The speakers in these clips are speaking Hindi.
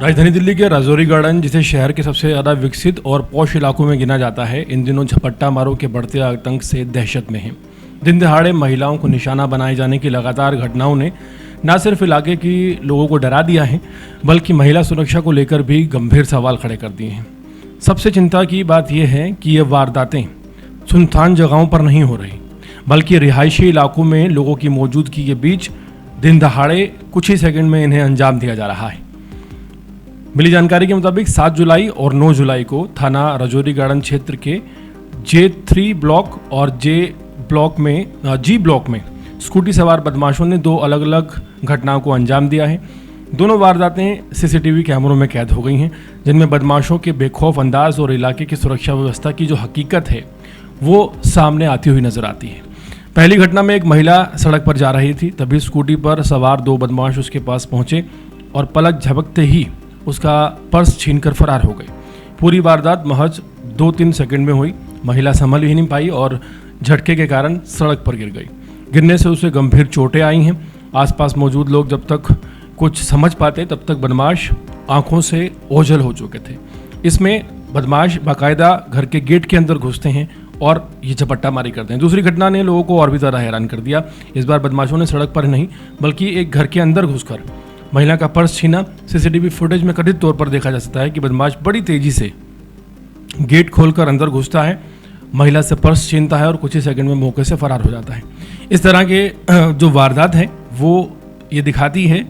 राजधानी दिल्ली के राजौरी गार्डन, जिसे शहर के सबसे ज़्यादा विकसित और पॉश इलाकों में गिना जाता है, इन दिनों झपट्टा मारों के बढ़ते आतंक से दहशत में है। दिन दहाड़े महिलाओं को निशाना बनाए जाने की लगातार घटनाओं ने न सिर्फ इलाके की लोगों को डरा दिया है, बल्कि महिला सुरक्षा को लेकर भी गंभीर सवाल खड़े कर दिए हैं। सबसे चिंता की बात यह है कि ये वारदातें सुनसान जगहों पर नहीं हो रही, बल्कि रिहायशी इलाकों में लोगों की मौजूदगी के बीच दिन दहाड़े कुछ ही सेकंड में इन्हें अंजाम दिया जा रहा है। मिली जानकारी के मुताबिक 7 जुलाई और 9 जुलाई को थाना राजौरी गार्डन क्षेत्र के J3 ब्लॉक और जी ब्लॉक में स्कूटी सवार बदमाशों ने 2 अलग अलग घटनाओं को अंजाम दिया है। दोनों वारदातें सीसीटीवी कैमरों में कैद हो गई हैं, जिनमें बदमाशों के बेखौफ अंदाज और इलाके की सुरक्षा व्यवस्था की जो हकीकत है वो सामने आती हुई नजर आती है। पहली घटना में एक महिला सड़क पर जा रही थी, तभी स्कूटी पर सवार 2 बदमाश उसके पास पहुंचे और पलक झपकते ही उसका पर्स छीनकर फरार हो गए। पूरी वारदात महज 2-3 सेकंड में हुई। महिला संभल ही नहीं पाई और झटके के कारण सड़क पर गिर गई। गिरने से उसे गंभीर चोटें आई हैं। आसपास मौजूद लोग जब तक कुछ समझ पाते तब तक बदमाश आंखों से ओझल हो चुके थे। इसमें बदमाश बाकायदा घर के गेट के अंदर घुसते हैं और ये झपट्टा मारी करते हैं। दूसरी घटना ने लोगों को और भी ज़्यादा हैरान कर दिया। इस बार बदमाशों ने सड़क पर नहीं बल्कि एक घर के अंदर घुसकर महिला का पर्स छीना। सीसीटीवी फुटेज में कथित तौर पर देखा जा सकता है कि बदमाश बड़ी तेजी से गेट खोलकर अंदर घुसता है, महिला से पर्स छीनता है और कुछ ही सेकंड में मौके से फरार हो जाता है। इस तरह के जो वारदात है वो ये दिखाती है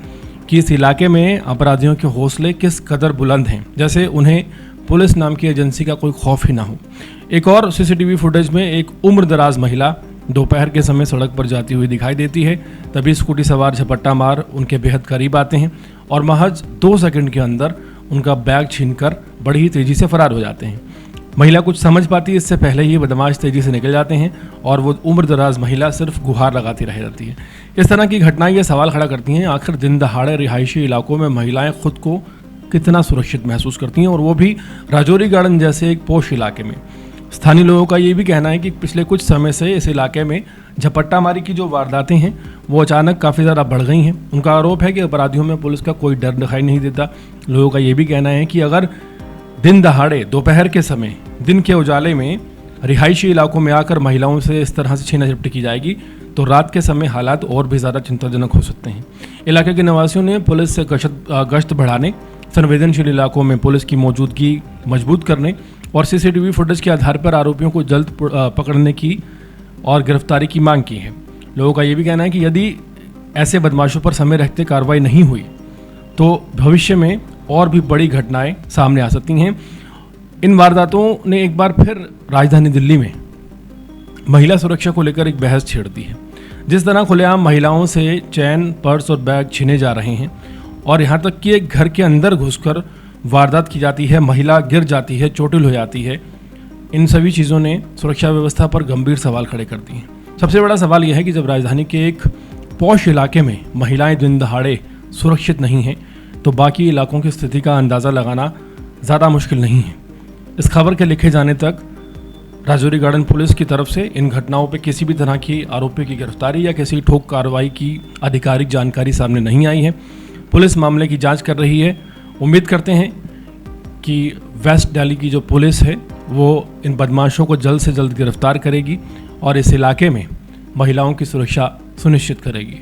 कि इस इलाके में अपराधियों के हौसले किस कदर बुलंद हैं, जैसे उन्हें पुलिस नाम की एजेंसी का कोई खौफ ही ना हो। एक और सीसीटीवी फुटेज में एक उम्रदराज महिला दोपहर के समय सड़क पर जाती हुई दिखाई देती है। तभी स्कूटी सवार झपट्टा मार उनके बेहद करीब आते हैं और महज 2 सेकंड के अंदर उनका बैग छीनकर बड़ी ही तेजी से फरार हो जाते हैं। महिला कुछ समझ पाती है इससे पहले ही बदमाश तेजी से निकल जाते हैं और वो उम्रदराज महिला सिर्फ गुहार लगाती रह जाती है। इस तरह की घटनाएं ये सवाल खड़ा करती हैं, आखिर दिन दहाड़े रिहायशी इलाकों में महिलाएं खुद को कितना सुरक्षित महसूस करती हैं, और वो भी राजौरी गार्डन जैसे एक पोश इलाके में। स्थानीय लोगों का ये भी कहना है कि पिछले कुछ समय से इस इलाके में झपट्टा मारी की जो वारदातें हैं वो अचानक काफ़ी ज़्यादा बढ़ गई हैं। उनका आरोप है कि अपराधियों में पुलिस का कोई डर दिखाई नहीं देता। लोगों का ये भी कहना है कि अगर दिन दहाड़े दोपहर के समय दिन के उजाले में रिहायशी इलाकों में आकर महिलाओं से इस तरह से छीना झपटी की जाएगी तो रात के समय हालात और भी ज़्यादा चिंताजनक हो सकते हैं। इलाके के निवासियों ने पुलिस से गश्त बढ़ाने, संवेदनशील इलाकों में पुलिस की मौजूदगी मजबूत करने और सीसीटीवी फुटेज के आधार पर आरोपियों को जल्द पकड़ने की और गिरफ्तारी की मांग की है। लोगों का ये भी कहना है कि यदि ऐसे बदमाशों पर समय रहते कार्रवाई नहीं हुई तो भविष्य में और भी बड़ी घटनाएं सामने आ सकती हैं। इन वारदातों ने एक बार फिर राजधानी दिल्ली में महिला सुरक्षा को लेकर एक बहस छेड़ दी है। जिस तरह खुलेआम महिलाओं से चैन, पर्स और बैग छीने जा रहे हैं और यहाँ तक कि एक घर के अंदर घुसकर वारदात की जाती है, महिला गिर जाती है, चोटिल हो जाती है, इन सभी चीज़ों ने सुरक्षा व्यवस्था पर गंभीर सवाल खड़े कर दिए हैं। सबसे बड़ा सवाल यह है कि जब राजधानी के एक पॉश इलाके में महिलाएं दिन दहाड़े सुरक्षित नहीं हैं तो बाकी इलाकों की स्थिति का अंदाज़ा लगाना ज़्यादा मुश्किल नहीं है। इस खबर के लिखे जाने तक राजौरी गार्डन पुलिस की तरफ से इन घटनाओं पर किसी भी तरह की आरोपी की गिरफ्तारी या किसी ठोस कार्रवाई की आधिकारिक जानकारी सामने नहीं आई है। पुलिस मामले की जाँच कर रही है। उम्मीद करते हैं कि वेस्ट दिल्ली की जो पुलिस है वो इन बदमाशों को जल्द से जल्द गिरफ्तार करेगी और इस इलाके में महिलाओं की सुरक्षा सुनिश्चित करेगी।